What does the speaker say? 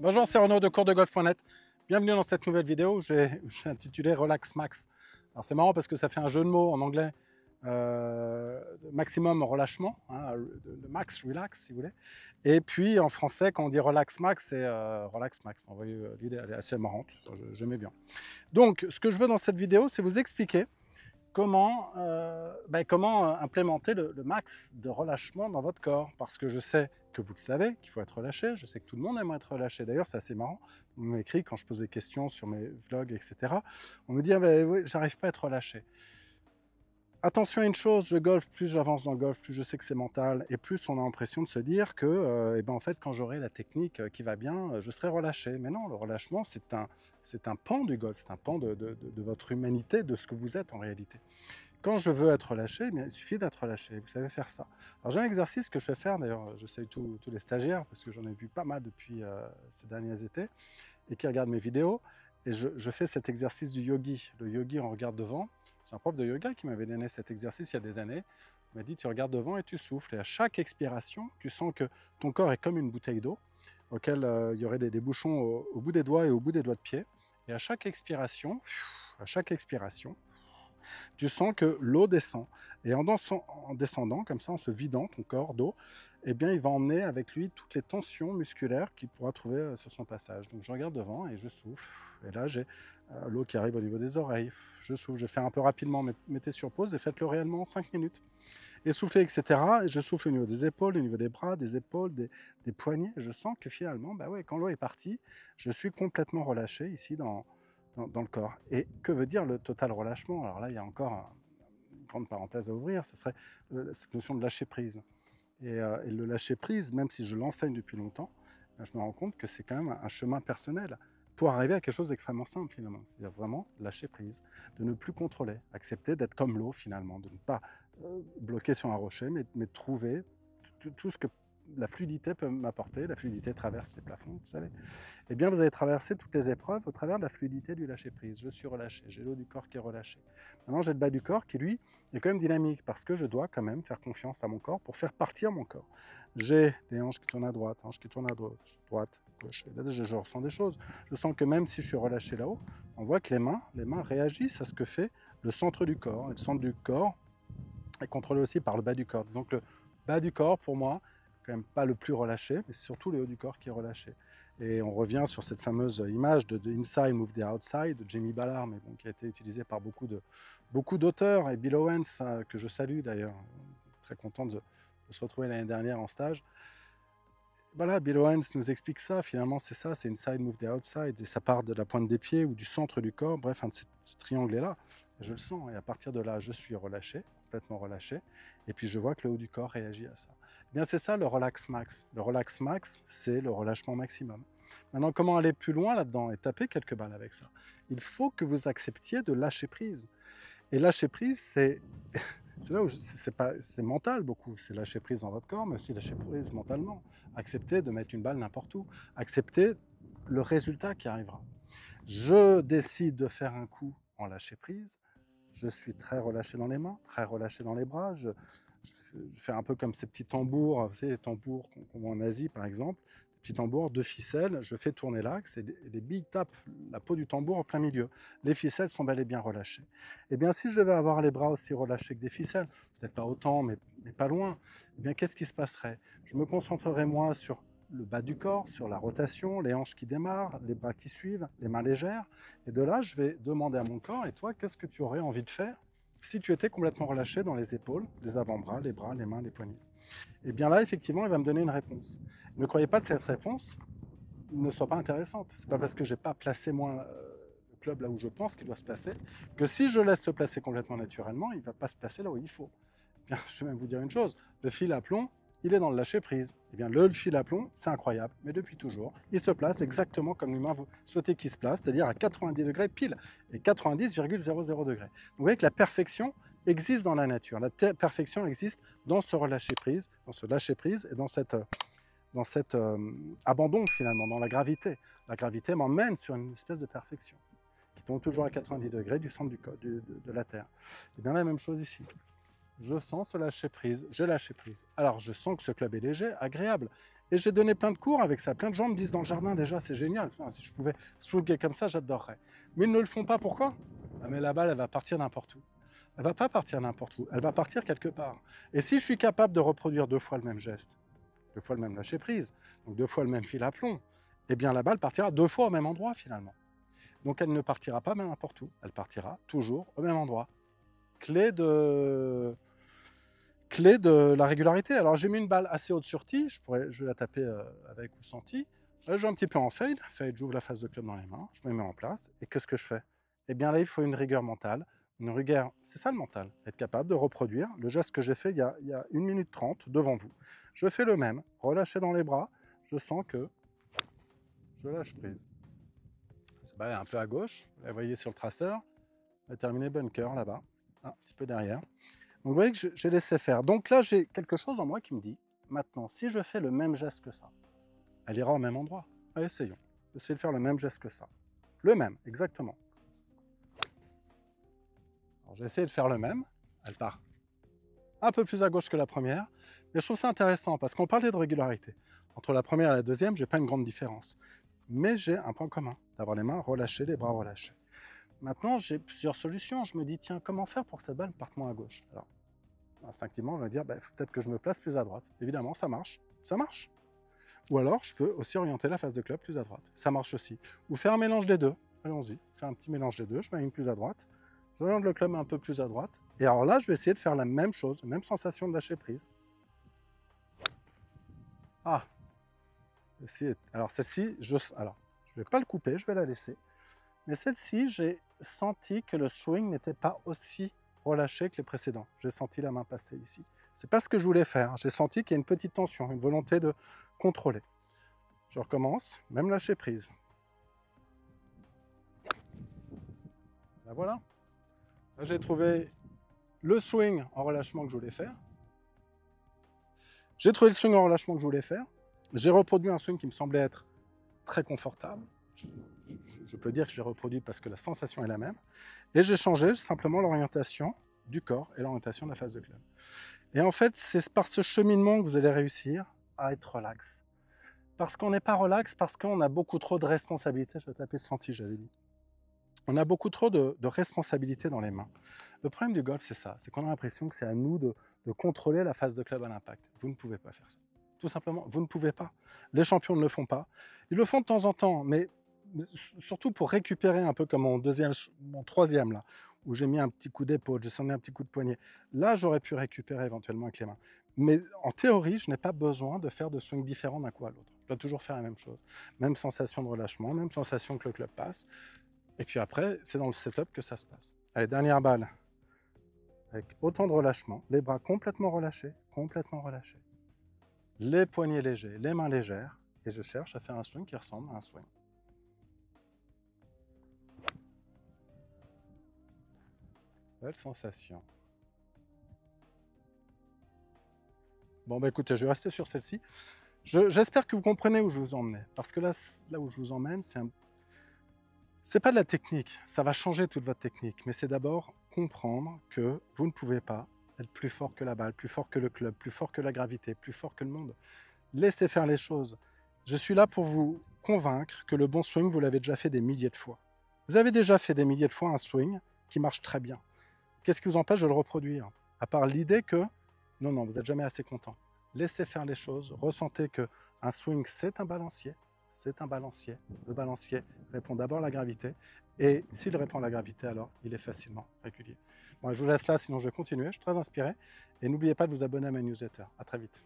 Bonjour, c'est Renaud de coursdegolf.net. Bienvenue dans cette nouvelle vidéo, j'ai intitulé Relax Max. Alors c'est marrant parce que ça fait un jeu de mots en anglais, maximum relâchement, hein, de max relax si vous voulez. Et puis en français, quand on dit Relax Max, c'est Relax Max. Vous voyez, l'idée elle est assez marrante, j'aimais bien. Donc ce que je veux dans cette vidéo, c'est vous expliquer comment implémenter le max de relâchement dans votre corps. Parce que je sais que vous le savez, qu'il faut être relâché. Je sais que tout le monde aimerait être relâché. D'ailleurs, c'est assez marrant. On m'écrit quand je pose des questions sur mes vlogs, etc. On me dit ah ben, oui, j'arrive pas à être relâché. Attention à une chose, le golf, plus j'avance dans le golf, plus je sais que c'est mental, et plus on a l'impression de se dire que, eh ben, en fait, quand j'aurai la technique qui va bien, je serai relâché. Mais non, le relâchement, c'est un pan du golf, c'est un pan de votre humanité, de ce que vous êtes en réalité. Quand je veux être relâché, eh bien, il suffit d'être relâché. Vous savez faire ça. Alors j'ai un exercice que je fais faire, d'ailleurs je salue tous les stagiaires, parce que j'en ai vu pas mal depuis ces derniers étés, et qui regardent mes vidéos, et je fais cet exercice du yogi. Le yogi, on regarde devant. C'est un prof de yoga qui m'avait donné cet exercice il y a des années. Il m'a dit, tu regardes devant et tu souffles, et à chaque expiration, tu sens que ton corps est comme une bouteille d'eau, auquel il y aurait des bouchons au bout des doigts et au bout des doigts de pied, et à chaque expiration, tu sens que l'eau descend. Et en descendant, comme ça, en se vidant ton corps d'eau, eh bien, il va emmener avec lui toutes les tensions musculaires qu'il pourra trouver sur son passage. Donc, je regarde devant et je souffle. Et là, j'ai l'eau qui arrive au niveau des oreilles. Je souffle, je fais un peu rapidement, mettez sur pause et faites-le réellement en 5 minutes. Et soufflez, etc. Et je souffle au niveau des épaules, au niveau des bras, des épaules, des poignets. Et je sens que finalement, bah ouais, quand l'eau est partie, je suis complètement relâché ici dans le corps. Et que veut dire le total relâchement? Alors là, il y a encore une grande parenthèse à ouvrir, ce serait cette notion de lâcher prise. Et le lâcher prise, même si je l'enseigne depuis longtemps, je me rends compte que c'est quand même un chemin personnel pour arriver à quelque chose d'extrêmement simple finalement. C'est-à-dire vraiment lâcher prise, de ne plus contrôler, accepter d'être comme l'eau finalement, de ne pas bloquer sur un rocher, mais de trouver tout ce que la fluidité peut m'apporter. La fluidité traverse les plafonds, vous savez. Eh bien, vous allez traverser toutes les épreuves au travers de la fluidité du lâcher-prise. Je suis relâché, j'ai le haut du corps qui est relâché. Maintenant, j'ai le bas du corps qui, lui, est quand même dynamique parce que je dois quand même faire confiance à mon corps pour faire partir mon corps. J'ai les hanches qui tournent à droite, hanches qui tournent à droite, gauche. Et là, je ressens des choses. Je sens que même si je suis relâché là-haut, on voit que les mains réagissent à ce que fait le centre du corps. Et le centre du corps est contrôlé aussi par le bas du corps. Disons que le bas du corps, pour moi, quand même pas le plus relâché, mais c'est surtout le haut du corps qui est relâché. Et on revient sur cette fameuse image de Inside Move the Outside de Jamie Ballard, mais bon, qui a été utilisée par beaucoup d'auteurs, et Bill Owens, que je salue d'ailleurs, très content de se retrouver l'année dernière en stage. Voilà, Bill Owens nous explique ça, finalement c'est ça, c'est Inside Move the Outside, et ça part de la pointe des pieds ou du centre du corps, bref, ce triangle est là, je le sens, et à partir de là, je suis relâché, complètement relâché, et puis je vois que le haut du corps réagit à ça. Eh bien c'est ça le relax max. Le relax max, c'est le relâchement maximum. Maintenant, comment aller plus loin là-dedans et taper quelques balles avec ça? Il faut que vous acceptiez de lâcher prise. Et lâcher prise, c'est là où c'est mental beaucoup. C'est lâcher prise dans votre corps, mais aussi lâcher prise mentalement. Accepter de mettre une balle n'importe où. Accepter le résultat qui arrivera. Je décide de faire un coup en lâcher prise. Je suis très relâché dans les mains, très relâché dans les bras. Je fais un peu comme ces petits tambours, vous savez, les tambours qu'on voit en Asie par exemple. Petit tambour, deux ficelles, je fais tourner l'axe et les billes tapent la peau du tambour en plein milieu. Les ficelles sont bel et bien relâchées. Eh bien, si je devais avoir les bras aussi relâchés que des ficelles, peut-être pas autant, mais pas loin, eh bien, qu'est-ce qui se passerait? Je me concentrerais moins sur le bas du corps, sur la rotation, les hanches qui démarrent, les bras qui suivent, les mains légères. Et de là, je vais demander à mon corps, et toi, qu'est-ce que tu aurais envie de faire si tu étais complètement relâché dans les épaules, les avant-bras, les bras, les mains, les poignets? Et bien là, effectivement, il va me donner une réponse. Ne croyez pas que cette réponse ne soit pas intéressante. C'est pas parce que j'ai pas placé moi le club là où je pense qu'il doit se placer que si je laisse se placer complètement naturellement, il va pas se placer là où il faut. Eh bien, je vais même vous dire une chose, le fil à plomb, il est dans le lâcher prise. Eh bien, le fil à plomb, c'est incroyable, mais depuis toujours, il se place exactement comme l'humain souhaitait qu'il se place, c'est-à-dire à 90 degrés pile et 90,00 degrés. Donc, vous voyez que la perfection existe dans la nature. La perfection existe dans ce relâcher prise, dans ce lâcher prise et dans cet abandon finalement, dans la gravité. La gravité m'emmène sur une espèce de perfection qui tombe toujours à 90 degrés du centre de la Terre. Et bien la même chose ici. Je sens ce lâcher prise, je lâche prise. Alors je sens que ce club est léger, agréable. Et j'ai donné plein de cours avec ça. Plein de gens me disent dans le jardin déjà, c'est génial. Enfin, si je pouvais swinguer comme ça, j'adorerais. Mais ils ne le font pas. Pourquoi? Ah, mais la balle, elle va partir n'importe où. Elle ne va pas partir n'importe où. Elle va partir quelque part. Et si je suis capable de reproduire 2 fois le même geste, 2 fois le même lâcher prise, donc 2 fois le même fil à plomb, eh bien la balle partira 2 fois au même endroit finalement. Donc elle ne partira pas n'importe où. Elle partira toujours au même endroit. Clé de la régularité. Alors j'ai mis une balle assez haute sur tee, je vais la taper avec ou sans tee. Là je joue un petit peu en fade, j'ouvre la face de club dans les mains, je me mets en place, et qu'est-ce que je fais? Eh bien là il faut une rigueur mentale, une rigueur, c'est ça le mental, être capable de reproduire le geste que j'ai fait il y a 1 minute 30 devant vous. Je fais le même, relâché dans les bras, je sens que je lâche prise. Cette balle est un peu à gauche, vous la voyez sur le traceur, elle a terminé bunker là-bas, un petit peu derrière. Donc vous voyez que j'ai laissé faire. Donc là, j'ai quelque chose en moi qui me dit, maintenant, si je fais le même geste que ça, elle ira au même endroit. Allez, essayons. Essayez de faire le même geste que ça. Le même, exactement. Alors j'ai essayé de faire le même. Elle part un peu plus à gauche que la première. Mais je trouve ça intéressant parce qu'on parlait de régularité. Entre la première et la deuxième, j'ai pas une grande différence. Mais j'ai un point commun, d'avoir les mains relâchées, les bras relâchés. Maintenant, j'ai plusieurs solutions. Je me dis, tiens, comment faire pour que cette balle parte moins à gauche? Alors, instinctivement, je vais me dire, faut peut-être que je me place plus à droite. Évidemment, ça marche. Ça marche. Ou alors, je peux aussi orienter la face de club plus à droite. Ça marche aussi. Ou faire un mélange des deux. Allons-y. Faire un petit mélange des deux. Je mets une plus à droite. J'oriente le club un peu plus à droite. Et alors là, je vais essayer de faire la même chose. Même sensation de lâcher prise. Ah. Alors, celle-ci, je ne vais pas le couper. Je vais la laisser. Mais celle-ci, j'ai senti que le swing n'était pas aussi relâché que les précédents. J'ai senti la main passer ici. C'est pas ce que je voulais faire. J'ai senti qu'il y a une petite tension, une volonté de contrôler. Je recommence, même lâcher prise. Ben voilà. Là, j'ai trouvé le swing en relâchement que je voulais faire. J'ai trouvé le swing en relâchement que je voulais faire. J'ai reproduit un swing qui me semblait être très confortable. Je peux dire que je l'ai reproduit parce que la sensation est la même. Et j'ai changé simplement l'orientation du corps et l'orientation de la face de club. Et en fait, c'est par ce cheminement que vous allez réussir à être relax. Parce qu'on n'est pas relax, parce qu'on a beaucoup trop de responsabilités. Je vais taper senti, j'avais dit. On a beaucoup trop de responsabilités dans les mains. Le problème du golf, c'est ça. C'est qu'on a l'impression que c'est à nous de contrôler la face de club à l'impact. Vous ne pouvez pas faire ça. Tout simplement, vous ne pouvez pas. Les champions ne le font pas. Ils le font de temps en temps, mais surtout pour récupérer un peu comme mon troisième, là, où j'ai mis un petit coup d'épaule, j'ai sonné un petit coup de poignet. Là, j'aurais pu récupérer éventuellement avec les mains. Mais en théorie, je n'ai pas besoin de faire de swing différent d'un coup à l'autre. Je dois toujours faire la même chose. Même sensation de relâchement, même sensation que le club passe. Et puis après, c'est dans le setup que ça se passe. Allez, dernière balle. Avec autant de relâchement, les bras complètement relâchés, les poignets légers, les mains légères, et je cherche à faire un swing qui ressemble à un swing. Belle sensation. Bon, bah écoutez, je vais rester sur celle-ci. J'espère que vous comprenez où je vous emmène, parce que là où je vous emmène, c'est pas de la technique, ça va changer toute votre technique, mais c'est d'abord comprendre que vous ne pouvez pas être plus fort que la balle, plus fort que le club, plus fort que la gravité, plus fort que le monde. Laissez faire les choses. Je suis là pour vous convaincre que le bon swing, vous l'avez déjà fait des milliers de fois. Vous avez déjà fait des milliers de fois un swing qui marche très bien. Qu'est-ce qui vous empêche de le reproduire? À part l'idée que, non, vous n'êtes jamais assez content. Laissez faire les choses, ressentez que un swing, c'est un balancier. C'est un balancier. Le balancier répond d'abord à la gravité. Et s'il répond à la gravité, alors il est facilement régulier. Bon, je vous laisse là, sinon je vais continuer. Je suis très inspiré. Et n'oubliez pas de vous abonner à ma newsletter. À très vite.